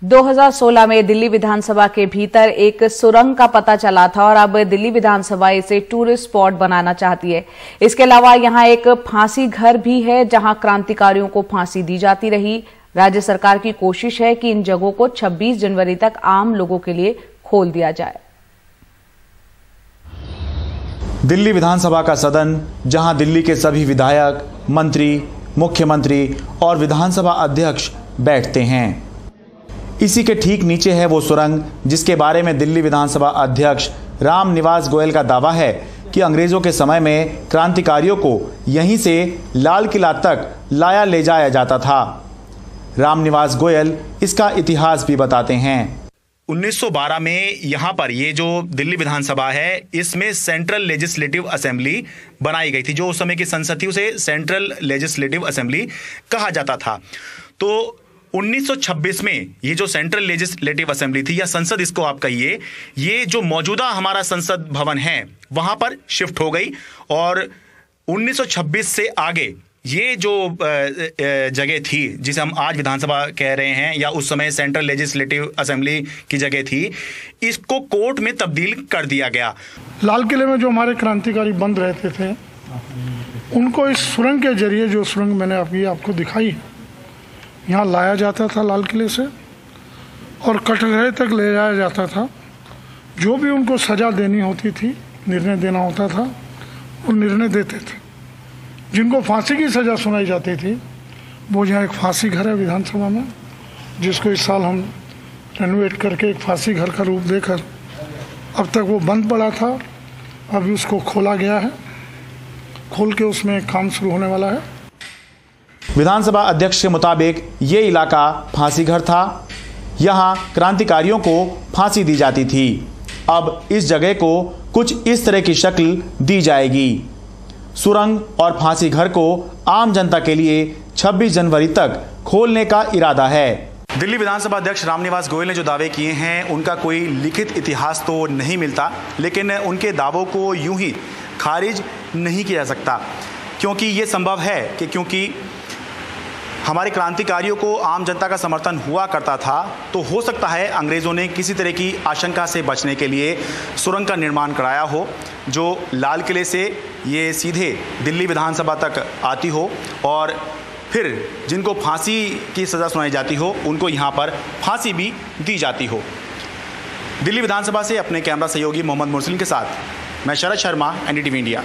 2016 में दिल्ली विधानसभा के भीतर एक सुरंग का पता चला था और अब दिल्ली विधानसभा इसे टूरिस्ट स्पॉट बनाना चाहती है। इसके अलावा यहां एक फांसी घर भी है जहां क्रांतिकारियों को फांसी दी जाती रही। राज्य सरकार की कोशिश है कि इन जगहों को 26 जनवरी तक आम लोगों के लिए खोल दिया जाए। दिल्ली विधानसभा का सदन, जहां दिल्ली के सभी विधायक, मंत्री, मुख्यमंत्री और विधानसभा अध्यक्ष बैठते हैं, इसी के ठीक नीचे है वो सुरंग जिसके बारे में दिल्ली विधानसभा अध्यक्ष रामनिवास गोयल का दावा है कि अंग्रेजों के समय में क्रांतिकारियों को यहीं से लाल किला तक लाया ले जाया जाता था। रामनिवास गोयल इसका इतिहास भी बताते हैं। 1912 में यहाँ पर ये जो दिल्ली विधानसभा है, इसमें सेंट्रल लेजिस्लेटिव असेंबली बनाई गई थी। जो उस समय की संसद थी उसे सेंट्रल लेजिस्लेटिव असेंबली कहा जाता था। तो 1926 में ये जो सेंट्रल लेजिस्लेटिव असेंबली थी या संसद इसको आप कहिए, ये जो मौजूदा हमारा संसद भवन है वहाँ पर शिफ्ट हो गई और 1926 से आगे ये जो जगह थी जिसे हम आज विधानसभा कह रहे हैं या उस समय सेंट्रल लेजिस्लेटिव असेंबली की जगह थी, इसको कोर्ट में तब्दील कर दिया गया। लाल किले में जो हमारे क्रांतिकारी बंद रहते थे उनको इस सुरंग के जरिए, जो सुरंग मैंने अभी आपको दिखाई, यहाँ लाया जाता था लाल किले से और कटघरे तक ले जाया जाता था। जो भी उनको सज़ा देनी होती थी, निर्णय देना होता था, वो निर्णय देते थे। जिनको फांसी की सज़ा सुनाई जाती थी, वो यहाँ एक फांसी घर है विधानसभा में, जिसको इस साल हम रेनोवेट करके एक फांसी घर का रूप देकर, अब तक वो बंद पड़ा था, अभी उसको खोला गया है। खोल के उसमें काम शुरू होने वाला है। विधानसभा अध्यक्ष के मुताबिक ये इलाका फांसी घर था। यहाँ क्रांतिकारियों को फांसी दी जाती थी। अब इस जगह को कुछ इस तरह की शक्ल दी जाएगी। सुरंग और फांसी घर को आम जनता के लिए 26 जनवरी तक खोलने का इरादा है। दिल्ली विधानसभा अध्यक्ष रामनिवास गोयल ने जो दावे किए हैं उनका कोई लिखित इतिहास तो नहीं मिलता, लेकिन उनके दावों को यूं ही खारिज नहीं किया जा सकता, क्योंकि ये संभव है कि क्योंकि हमारे क्रांतिकारियों को आम जनता का समर्थन हुआ करता था, तो हो सकता है अंग्रेज़ों ने किसी तरह की आशंका से बचने के लिए सुरंग का निर्माण कराया हो, जो लाल किले से ये सीधे दिल्ली विधानसभा तक आती हो और फिर जिनको फांसी की सज़ा सुनाई जाती हो उनको यहाँ पर फांसी भी दी जाती हो। दिल्ली विधानसभा से अपने कैमरा सहयोगी मोहम्मद मुरसलिन के साथ मैं शरद शर्मा, NDTV इंडिया।